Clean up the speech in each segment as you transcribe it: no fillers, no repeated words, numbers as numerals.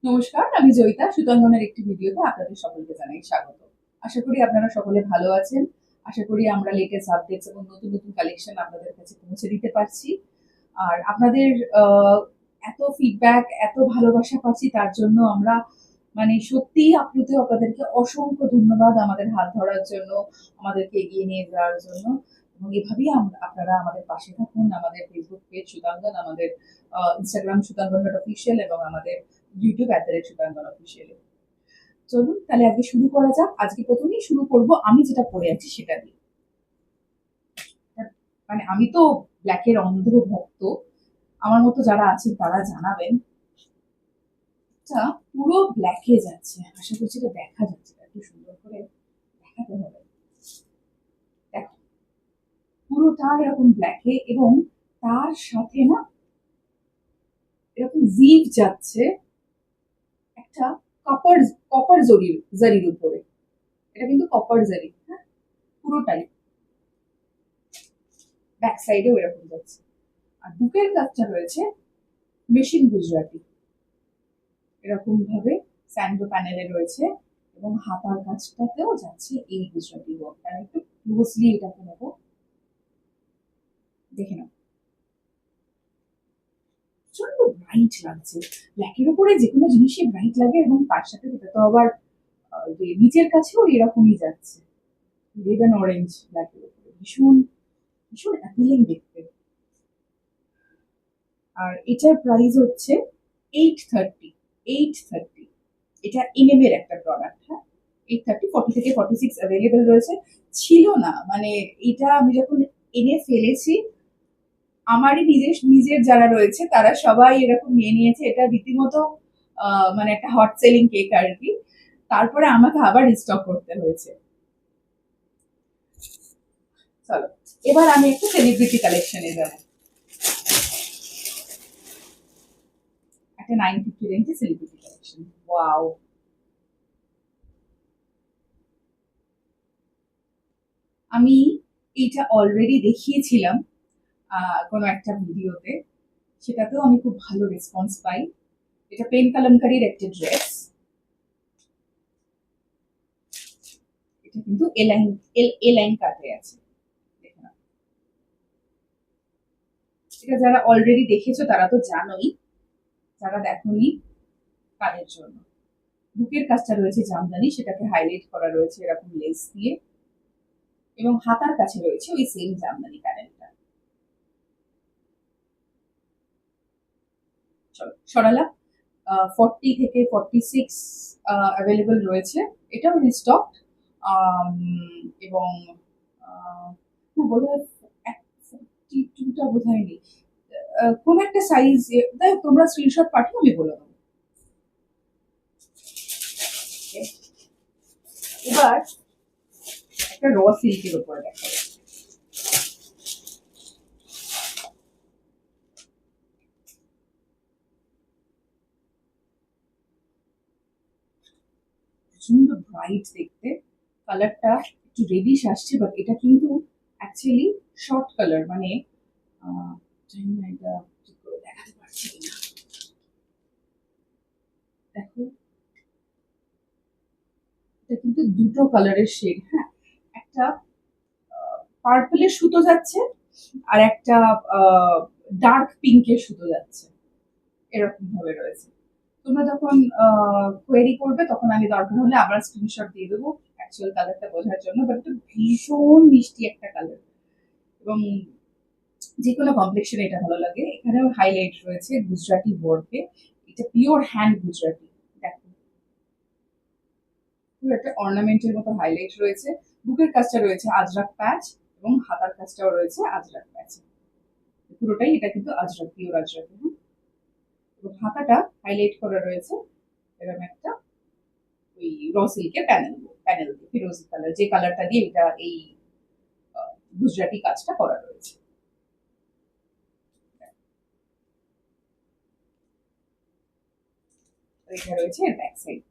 নমস্কার, আমি জয়িতা। সুতন্দনের একটি ভিডিওতে আপনাদের সকলকে জানাই স্বাগত। আশা করি আপনারা সকলে ভালো আছেন। আশা করি আমরা লেটেস্ট আপডেটস এবং নতুন নতুন কালেকশন আপনাদের কাছে পৌঁছে দিতে পারছি। আর আপনাদের এত ফিডব্যাক, এত ভালোবাসা পাচ্ছি, তার জন্য আমরা মানে সত্যিই আপ্লুত। আপনাদেরকে অসংখ্য ধন্যবাদ আমাদের হাত ধরার জন্য, আমাদেরকে এগিয়ে নিয়ে যাওয়ার জন্য। এবং এভাবেই আপনারা আমাদের পাশে থাকুন। আমাদের ফেসবুক পেজ সুতন্দন, আমাদের ইনস্টাগ্রাম সুতন্দন ডট অফিসিয়াল এবং আমাদের ইউটিউব @সুতন্দন অফিসিয়াল। চলুন তাহলে আজকে শুরু করা যাক। আজকে প্রথমেই শুরু করব আমি যেটা পরে আছি সেটা দিয়ে। মানে আমি তো ব্ল্যাকের অন্ধ ভক্ত। আমার মতো যারা আছেন তারা জানাবেন। এটা পুরো ব্ল্যাকে যাচ্ছে। আশা করছি এটা দেখা যাচ্ছে, একটু সুন্দর করে দেখাতে হবে। দেখো, পুরোটা এরকম ব্ল্যাকে এবং তার সাথে না এরকম জিভ যাচ্ছে একটা কপার কপার জারির উপরে। এটা কিন্তু কপার জারি, হ্যাঁ, পুরোটাই। ব্যাক সাইডেও এরকম যাচ্ছে। আর বুকের কাজটা রয়েছে মেশিন গুজরাটি, এরকম ভাবে স্যান্ডো প্যানেলে রয়েছে এবং হাতার কাজটাতেও যাচ্ছে এই গুজরাটি ওয়ার্ক। আমি একটু ক্লোজলি এটাকে নেবো, দেখে নাও। প্রচন্ড ব্রাইট লাগছে। ব্ল্যাকের উপরে যে কোনো জিনিসই ব্রাইট লাগে এবং তার সাথে সেটা তো আবার যে নিচের কাছেও এরকমই যাচ্ছে। রেড অ্যান্ড অরেঞ্জ ব্ল্যাকের উপরে ভীষণ ভীষণ অ্যাপিলিং দেখতে। আর এটার প্রাইস হচ্ছে 830। 830, এটা এর একটা প্রোডাক্ট। হ্যাঁ, 830, 40 থেকে 46 অ্যাভেলেবেল রয়েছে। ছিল না, মানে এটা আমি যখন এনে ফেলেছি, আমারই নিজের নিজের যারা রয়েছে তারা সবাই এরকম নিয়ে নিয়েছে। এটা রীতিমতো মানে একটা হট সেলিং কেক আর কি। তারপরে আমাকে আবার রিস্টক করতে হয়েছে। চলো, এবার আমি একটু সেলিব্রিটি কালেকশনে যাবো। একটা 950 রেঞ্জে সেলিব্রিটি কালেকশন। ওয়াও, আমি এইটা অলরেডি দেখিয়েছিলাম কোনো একটা ভিডিওতে। সেটাতেও আমি খুব ভালো রেসপন্স পাই। এটা পেন কালামকারীর একটা ড্রেস। এটা কিন্তু এ লাইন কাটে আছে। এটা যারা অলরেডি দেখেছো তারা তো জানোই, যারা দেখোনি তাদের জন্য। বুকের কাজটা রয়েছে জামদানি, সেটাকে হাইলাইট করা রয়েছে এরকম লেস দিয়ে এবং হাতার কাছে রয়েছে ওই সেম জামদানি প্যানেলটা। চলো সরালাম। 40 থেকে 46 অ্যাভেলেবল রয়েছে। এটাও রিস্টক এবং বোধ হয় 42টা বোধ হয় নেই। কোন একটা সাইজ, তোমরা স্ক্রিনশট পাঠিয়ে আমি বলে দেবো। এবার একটা র সিল্কের উপরে দেখা যাচ্ছে। প্রচন্ড ব্রাইট দেখতে, কালারটা একটু রেডিশ আসছে, বাট এটা কিন্তু অ্যাকচুয়ালি শর্ট কালার। মানে জানি না এটা ঠিক করে দেখাতে পারছি কিনা। দেখো, এটা কিন্তু দুটো কালারের শেড। হ্যাঁ, একটা পার্পলের সুতো যাচ্ছে আর একটা ডার্ক পিঙ্কের সুতো যাচ্ছে, এরকম ভাবে রয়েছে। তোমরা যখন কোয়েরি করবে তখন আমি দরকার হলে আবার স্ক্রিনশট দিয়ে দেবো অ্যাকচুয়াল কালারটা বোঝার জন্য। বাট এটা ভীষণ মিষ্টি একটা কালার এবং যে কোনো কমপ্লেক্সনে এটা ভালো লাগে। এখানেও হাইলাইট রয়েছে গুজরাটি ওয়ার্কে। এটা পিওর হ্যান্ড গুজরাটি। দেখো, পুরো একটা অর্নামেন্টের মতো হাইলাইট রয়েছে। বুকের কাজটা রয়েছে আজরাক প্যাচ এবং হাতার কাজটাও রয়েছে আজরাক প্যাচ। পুরোটাই এটা কিন্তু আজরাক, পিওর আজরাক। এবং হাতাটা হাইলাইট করা রয়েছে এরকম একটা ওই র সিল্কের প্যানেল দিয়ে, ফিরোজি কালার, যে কালারটা দিয়ে এটা এই গুজরাটি কাজটা করা রয়েছে। এটা রয়েছে এর ব্যাক সাইড।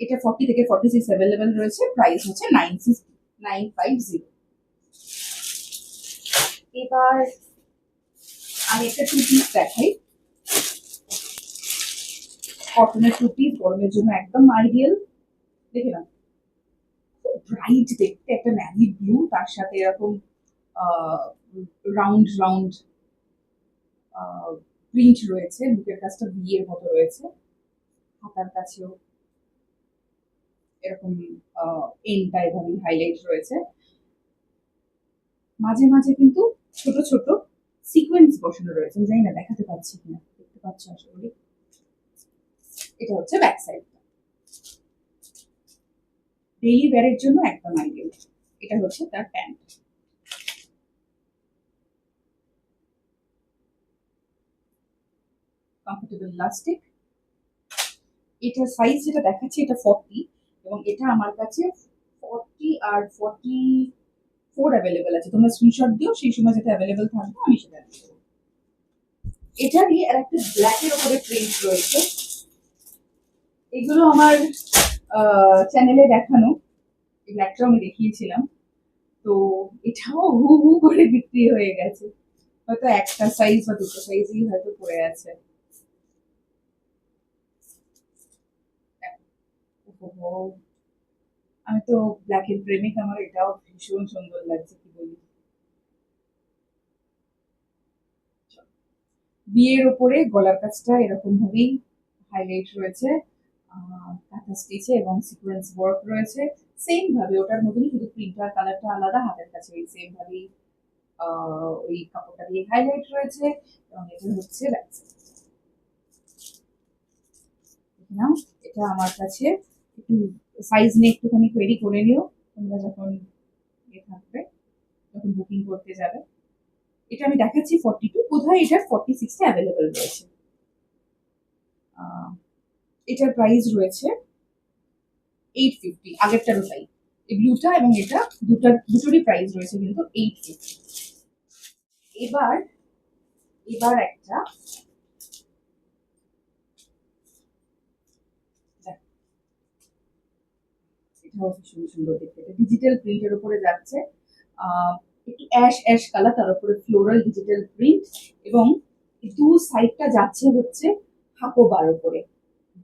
এটা 40 থেকে 46 অ্যাভেলেবেল রয়েছে। প্রাইস হচ্ছে 950। এবার আমি একটা টু পিস দেখাই। কটনের টু পিস, গরমের জন্য একদম আইডিয়াল। দেখে না, ব্রাইট দেখতে, একটা ন্যাভি ব্লু, তার সাথে এরকম রাউন্ড রাউন্ড প্রিন্ট রয়েছে, বুকের কাছটা বিয়ের মতো রয়েছে, হাতার কাছেও এরকম এন্ডটা এভাবেই হাইলাইট রয়েছে, মাঝে মাঝে কিন্তু ছোট ছোট সিকোয়েন্স বসানো রয়েছে। আমি জানি না দেখাতে পাচ্ছি কিনা, দেখতে পাচ্ছ আশা করি। এটা হচ্ছে ব্যাক সাইড, ডেইলি ওয়্যারের জন্য একদম আইডিয়াল। এটা হচ্ছে তার প্যান্ট। Comfortable elastic. এটা সাইজ যেটা দেখাচ্ছি এটা 40, এবং এটা আমার কাছে 40 আর 44 অ্যাভেলেবেল আছে। তোমরা স্ক্রিনশট দিও, সেই সময় যেটা অ্যাভেলেবেল থাকবে আমি সেটা দিয়ে দেবো। এটারই আর একটা ব্ল্যাকের উপরে প্রিন্ট রয়েছে। এগুলো আমার চ্যানেলে দেখানো, এই ব্ল্যাকটাও আমি দেখিয়েছিলাম। তো এটাও হু হু করে বিক্রি হয়ে গেছে, হয়তো একটা সাইজ বা দুটো সাইজই হয়তো পড়ে আছে। আমি তো ব্ল্যাকের প্রেমিক, আমার এটাও ভীষণ সুন্দর লাগছে, কি বলি। বিয়ের ওপরে গলার কাছটা এরকম ভাবেই হাইলাইট রয়েছে, কাঁথা স্টিচে এবং সিকোয়েন্স ওয়ার্ক রয়েছে। সেম ভাবে ওটার মধ্যেই, শুধু প্রিন্টার কালারটা আলাদা, হাতের কাছে ওই সেম ভাবেই ওই কাপড়টা দিয়ে হাইলাইট রয়েছে। এবং এটা হচ্ছে ব্যাক সাইড। নাও, এটা আমার কাছে একটু সাইজ নিয়ে একটুখানি কোয়েরি করে নিও তোমরা যখন থাকবে, যখন বুকিং করতে যাবে। এটা আমি দেখাচ্ছি 42, বোধহয় এটা 46 অ্যাভেলেবেল রয়েছে। এটার প্রাইস রয়েছে 850, আগেরটারও তাই। এই ব্লুটা এবং এটা দুটোরই প্রাইস রয়েছে কিন্তু 850। এবার এবার একটা এটাও ভীষণ সুন্দর দেখতে, ডিজিটাল প্রিন্টের উপরে যাচ্ছে, একটু অ্যাশ অ্যাশ কালার, তার উপরে ফ্লোরাল ডিজিটাল প্রিন্ট, এবং দু সাইডটা যাচ্ছে হচ্ছে হাকোবার উপরে।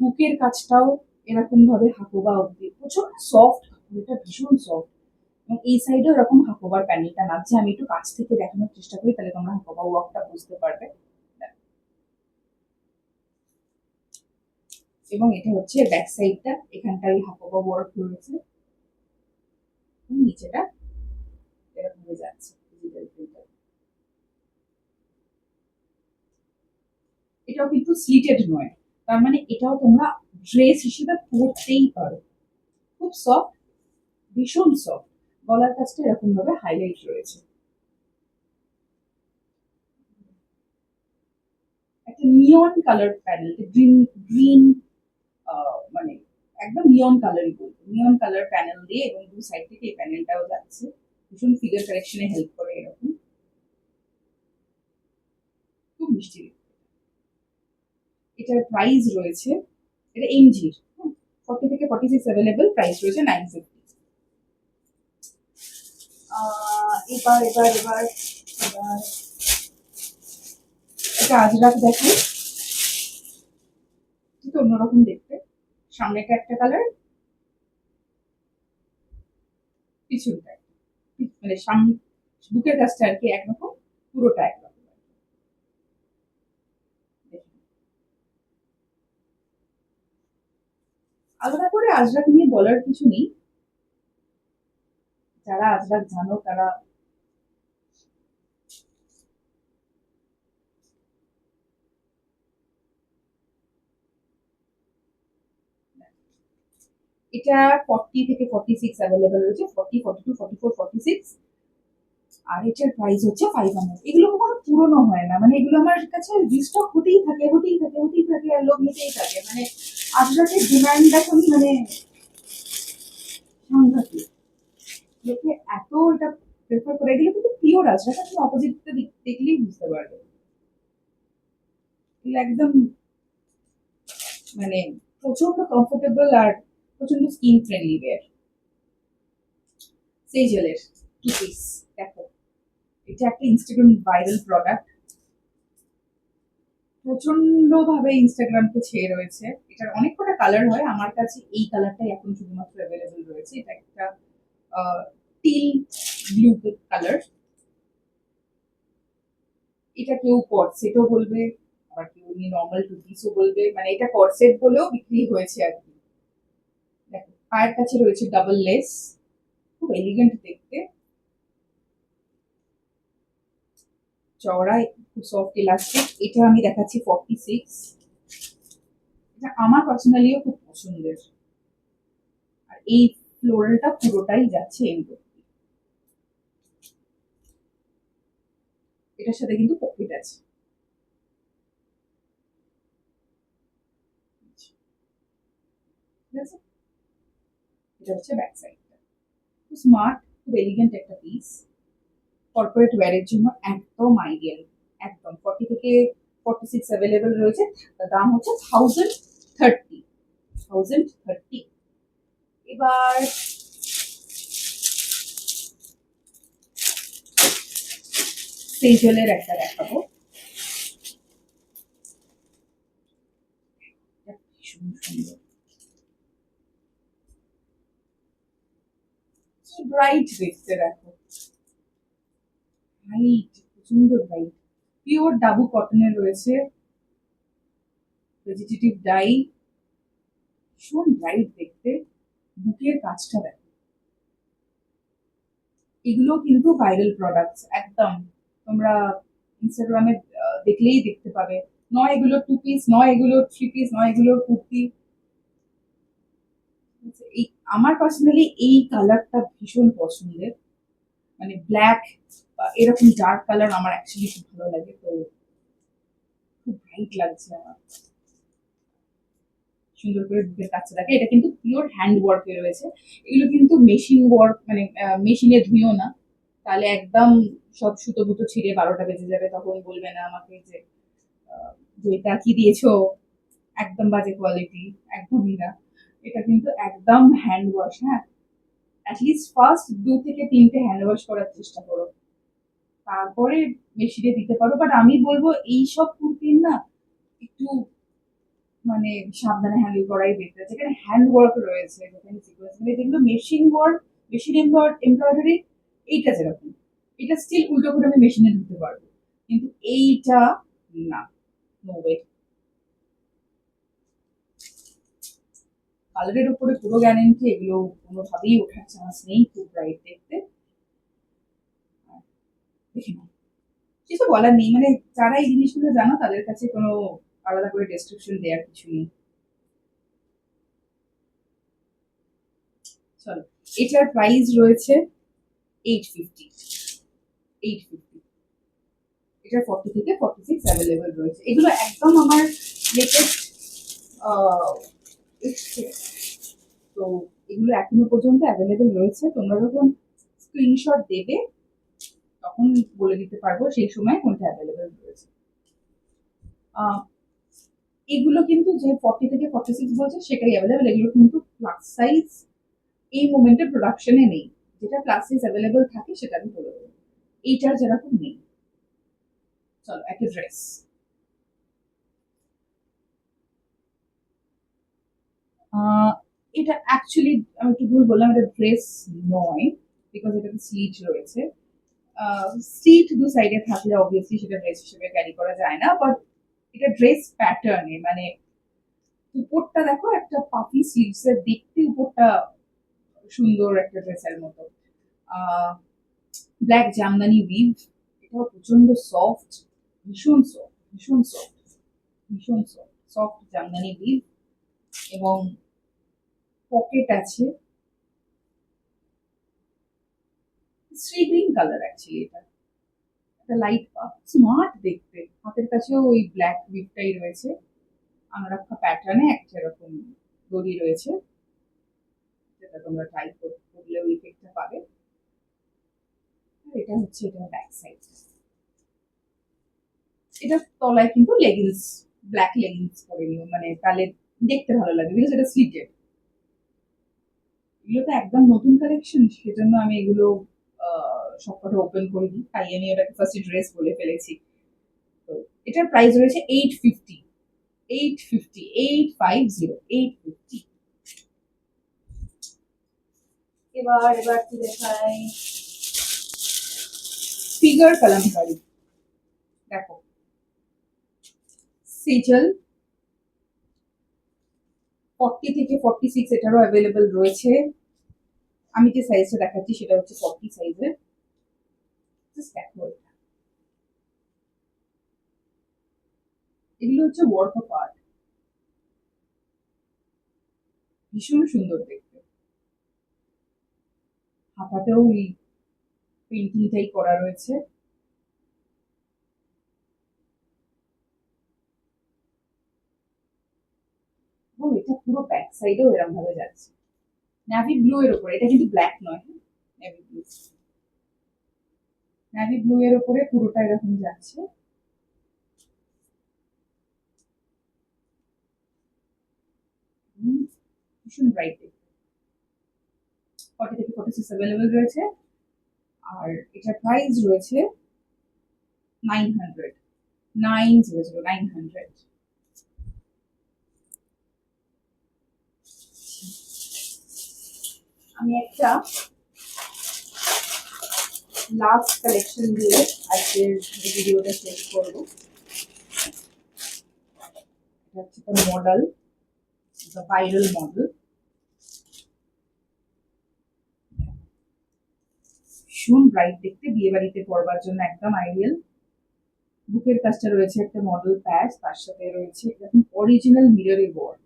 বুকের কাছটাও এরকম ভাবে হাকোবা অব্দি, প্রচন্ড সফট, এটা ভীষণ সফট। এবং এই সাইডেও এরকম হাকোবার প্যানেলটা নাচছে। আমি একটু কাছ থেকে দেখানোর চেষ্টা করি, তাহলে তোমরা হাকোবা ওয়ার্কটা বুঝতে পারবে। এবং এটা হচ্ছে ব্যাক সাইডটা, এখানটাই হাকোবা ওয়ার্ক রয়েছে, নিচেটা এরকম হয়ে যাচ্ছে ডিজিটাল প্রিন্টার। এটাও কিন্তু স্লিটেড নয়, তার মানে এটাও তোমরা ড্রেস হিসেবে পরতেই পারো। খুব সফট, ভীষণ সফট, গলার কাছটা এরকম ভাবে হাইলাইট রয়েছে। একটা নিয়ন কালার প্যানেল, গ্রিন গ্রিন, মানে একদম নিয়ন কালারই বলবো, নিয়ন কালার প্যানেল দিয়ে, এবং দু সাইড থেকে এই প্যানেলটাও যাচ্ছে, ভীষণ ফিগার কারেকশনে হেল্প করে এরকম, খুব মিষ্টি। এটার প্রাইস রয়েছে, এটা এমজির, 40 থেকে 46 অ্যাভেলেবেল, প্রাইস রয়েছে 950। এবার এবার এবার এবার এটা আজরাক দেখাই, ঠিক অন্যরকম দেখতে। সামনেটা একটা কালার, পিছনটা মানে সামনে বুকের কাছটা আর কি একরকম, পুরোটা একরকম। আলাদা করে আজরাক নিয়ে বলার কিছু নেই, যারা আজরাক জানো তারা এটা 40 থেকে 46 অ্যাভেলেবেল রয়েছে, 40, 42, 44, 46। আর এটার প্রাইস হচ্ছে 500। এগুলো কখনো পুরনো হয় না, মানে এগুলো আমার কাছে রিস্টক হতেই থাকে হতেই থাকে হতেই থাকে, আর লোক নিতেই থাকে। মানে আজরাকের ডিমান্ড এখন মানে সাংঘাতিক, লোকে এত এটা প্রেফার করে। এগুলো কিন্তু পিওর আজরাক, তুমি অপোজিটটা দেখলেই বুঝতে পারবে, এগুলো একদম মানে প্রচন্ড কমফোর্টেবল আর প্রচন্ড স্কিন ফ্রেন্ডলি ওয়্যার। সেজেলের টু পিস, দেখো এটা একটা ইনস্টাগ্রাম ভাইরাল প্রোডাক্ট, প্রচন্ড ভাবে ইনস্টাগ্রামকে ছেয়ে রয়েছে। এটার অনেক কটা কালার হয়, আমার কাছে এই কালারটাই এখন শুধুমাত্র অ্যাভেলেবল রয়েছে। এটা একটা টিল ব্লু কালার। এটা কেউ কর্সেটও বলবে, আবার কেউ এমনি নর্মাল টু পিসও বলবে, মানে এটা কর্সেট বলেও বিক্রি হয়েছে আর কি। দেখো পায়ের কাছে রয়েছে ডাবল লেস, খুব এলিগেন্ট দেখতে, চওড়ায় খুব সফট ইলাস্টিক। এটা আমি দেখাচ্ছি 46। এটা আমার পার্সোনালিও খুব পছন্দের। আর এই ফ্লোরালটা পুরোটাই যাচ্ছে এগুলো, এটার সাথে কিন্তু পকেট আছে। ঠিক আছে, এটা হচ্ছে ব্যাক সাইডটা। খুব স্মার্ট, খুব এলিগেন্ট একটা পিস, কর্পোরেট ওয়্যারের জন্য একদম আইডিয়াল। একদম 40 থেকে 46 অ্যাভেলেবেল রয়েছে। দাম হচ্ছে 1030। 1030। এবার সেজলের একটা দেখাবো। এটা ভীষণ সুন্দর, কি ব্রাইট দেখতে, দেখো ব্রাইট, প্রচন্ড ব্রাইট। পিওর ডাবু কটনের রয়েছে, ভেজিটেটিভ ডাই, ভীষণ ব্রাইট দেখতে। বুকের কাজটা দেখো। এগুলো কিন্তু ভাইরাল প্রোডাক্টস একদম, তোমরা ইনস্টাগ্রামে দেখলেই দেখতে পাবে। নয় এগুলো টু পিস, নয় এগুলো থ্রি পিস, নয় এগুলো কুর্তি। এই আমার পার্সোনালি এই কালারটা ভীষণ পছন্দের, মানে ব্ল্যাক বা এরকম ডার্ক কালার আমার অ্যাকচুয়ালি খুব ভালো লাগে। তো খুব ব্রাইট লাগছে আমার, সুন্দর করে বুকের কাজটা দেখে। এটা কিন্তু পিওর হ্যান্ড ওয়ার্কে রয়েছে, এগুলো কিন্তু মেশিন ওয়ার্ক, মানে মেশিনে ধুইও না, তাহলে একদম সব সুতো বুতো ছিঁড়ে 12টা বেজে যাবে, তখন বলবে না আমাকে যে যে এটা কি দিয়েছো, একদম বাজে কোয়ালিটি। একদমই না, এটা কিন্তু একদম হ্যান্ড ওয়াশ। হ্যাঁ, অ্যাটলিস্ট ফার্স্ট 2 থেকে 3টে হ্যান্ড ওয়াশ করার চেষ্টা করো, তারপরে মেশিনে দিতে পারো। বাট আমি বলবো এই সব কুর্তির না একটু মানে সাবধানে হ্যান্ডেল করাই বেটার, যেখানে হ্যান্ড ওয়ার্ক রয়েছে, যেখানে সিকোয়েন্স, মানে যেগুলো মেশিন ওয়ার্ক, মেশিন এমব্রয়ডারি, এইটা যেরকম, এটা স্টিল উল্টো করে আমি মেশিনে ধুতে পারবো, কিন্তু এইটা না, নো ওয়ে। কালারের উপরে পুরো গ্যারেন্টি, এগুলো কোনোভাবেই ওঠার চান্স নেই, খুব ব্রাইট দেখতে। আর দেখে নাও, কিছু বলার নেই, মানে যারা এই জিনিসগুলো জানো তাদের কাছে কোনো আলাদা করে ডেসক্রিপশন দেওয়ার কিছু নেই। চলো, এটার প্রাইস রয়েছে 850। 850। এটা 40 থেকে 46 অ্যাভেলেবেল রয়েছে। এগুলো একদম আমার লেটেস্ট এসছে, তো এগুলো এখনো পর্যন্ত অ্যাভেলেবেল রয়েছে। তোমরা যখন স্ক্রিনশট দেবে তখন বলে দিতে পারবো সেই সময় কোনটা অ্যাভেলেবেল রয়েছে। আহ, এগুলো কিন্তু যে 40 থেকে 46 বলছে সেটাই অ্যাভেলেবেল, এগুলো কিন্তু প্লাস সাইজ এই মোমেন্টে প্রোডাকশনে নেই। যেটা প্লাস সাইজ অ্যাভেলেবেল থাকে সেটা আমি বলে দেবো, এইটার যেরকম নেই। চলো একটা ড্রেস। আহ, এটা অ্যাকচুয়ালি আমি একটু ভুল বললাম, এটা ড্রেস নয়, বিকজ এটাতে স্লিট রয়েছে। স্লিট দু সাইডে থাকলে অবভিয়াসলি সেটা ড্রেস হিসেবে ক্যারি করা যায় না, বাট এটা ড্রেস প্যাটার্নে, মানে উপরটা দেখো একটা পাফি স্লিভস এর, দেখতে উপরটা সুন্দর একটা ড্রেসের মতো। ব্ল্যাক জামদানি উইভ, এটাও প্রচন্ড সফট, ভীষণ সফট, ভীষণ সফট, ভীষণ সফট, সফট জামদানি উইভ। এবং পকেট আছে, শ্রী গ্রিন কালার অ্যাকচুয়ালি এটা, একটা লাইট স্মার্ট দেখতে। হাতের কাছেও ওই ব্ল্যাক উইভটাই রয়েছে, আনারক্ষা প্যাটার্নে একটা এরকম দড়ি রয়েছে, যেটা তোমরা ট্রাই করলে ওই ইফেক্টটা পাবে। আর এটা হচ্ছে এটা ব্যাক সাইড। এটা তলায় কিন্তু লেগিংস, ব্ল্যাক লেগিংস পরে নিও, মানে তাহলে দেখতে ভালো লাগবে, বিকজ এটা স্লিটেড। এগুলো তো একদম নতুন কালেকশন, সেজন্য আমি এগুলো সবকটা ওপেন করিনি, তাই আমি এটাকে ফার্স্ট ড্রেস বলে ফেলেছি। তো এটার প্রাইস রয়েছে 850, 850, 850, 850। এবার কি দেখাই, ফিগার কালামকারি। দেখো সেজল 40 থেকে 46 এটারও অ্যাভেলেবল রয়েছে। আমি যে সাইজটা দেখাচ্ছি সেটা হচ্ছে 40 সাইজের। জাস্ট দেখো এটা, এগুলো হচ্ছে ওয়ার্ক অফ আর্ট, ভীষণ সুন্দর দেখতে। হাতাতেও এই পেন্টিংটাই করা রয়েছে। এবং এটা পুরো ব্যাক সাইডেও এরকম ভাবে যাচ্ছে নেভি ব্লু এর উপরে, এটা কিন্তু ব্ল্যাক নয়, নেভি ব্লু, নেভি ব্লু এর উপরে পুরোটা এরকম যাচ্ছে। ভীষণ ব্রাইট, 40 থেকে 46 অ্যাভেলেবল রয়েছে। আর এটার প্রাইস রয়েছে 900, 900, 900। আমি একটা লাস্ট কালেকশন দিয়ে আজকের ভিডিওটা শেষ করবো। এটা হচ্ছে একটা মডেল, ভাইরাল মডেল, ভীষণ ব্রাইট দেখতে, বিয়ে বাড়িতে পরবার জন্য একদম আইডিয়াল। বুকের কাজটা রয়েছে একটা মডেল প্যাচ, তার সাথে রয়েছে এরকম অরিজিনাল মিররের ওয়ার্ক,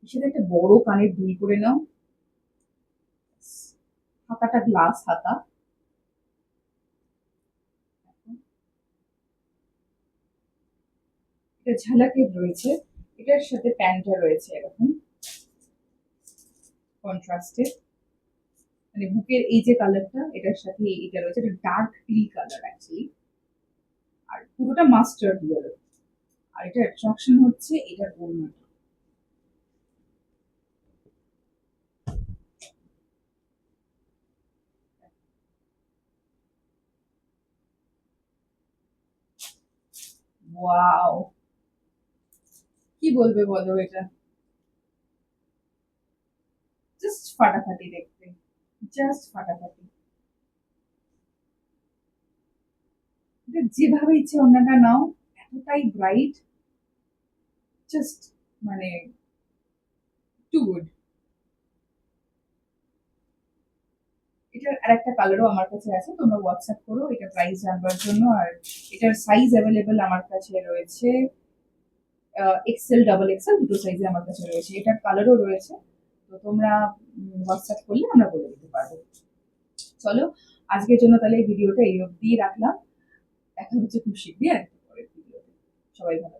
এর সাথে একটা বড় কানের দুল করে নাও। হাতাটা গ্লাস হাতা, এটা ঝালাকের রয়েছে। এটার সাথে প্যান্টটা রয়েছে এরকম কন্ট্রাস্টে, মানে বুকের এই যে কালারটা এটার সাথে এটা রয়েছে, এটা ডার্ক টিল কালার অ্যাকচুয়ালি, আর পুরোটা মাস্টার্ড ইয়েলো। আর এটা অ্যাট্রাকশন হচ্ছে এটার ওড়নাটা, ওয়াও, কি বলবে বলো, এটা জাস্ট ফাটাফাটি দেখতে, জাস্ট ফাটাফাটি। এটা যেভাবে ইচ্ছে ওড়নাটা নাও, এতটাই ব্রাইট, জাস্ট মানে টু গুড। এটার আরেকটা কালারও আমার কাছে আছে, তোমরা হোয়াটসঅ্যাপ করো এটা প্রাইস জানবার জন্য। আর এটার সাইজ অ্যাভেলেবেল আমার কাছে রয়েছে, এক্সেল ডাবল এক্সেল দুটো সাইজে আমার কাছে রয়েছে, এটার কালারও রয়েছে। তো তোমরা হোয়াটসঅ্যাপ করলে আমরা বলে দিতে পারবো। চলো আজকের জন্য তাহলে এই ভিডিওটা এই অবধি রাখলাম, দেখা হচ্ছে খুব শীঘ্রই আরেকটা পরের ভিডিওতে। সবাই ভালো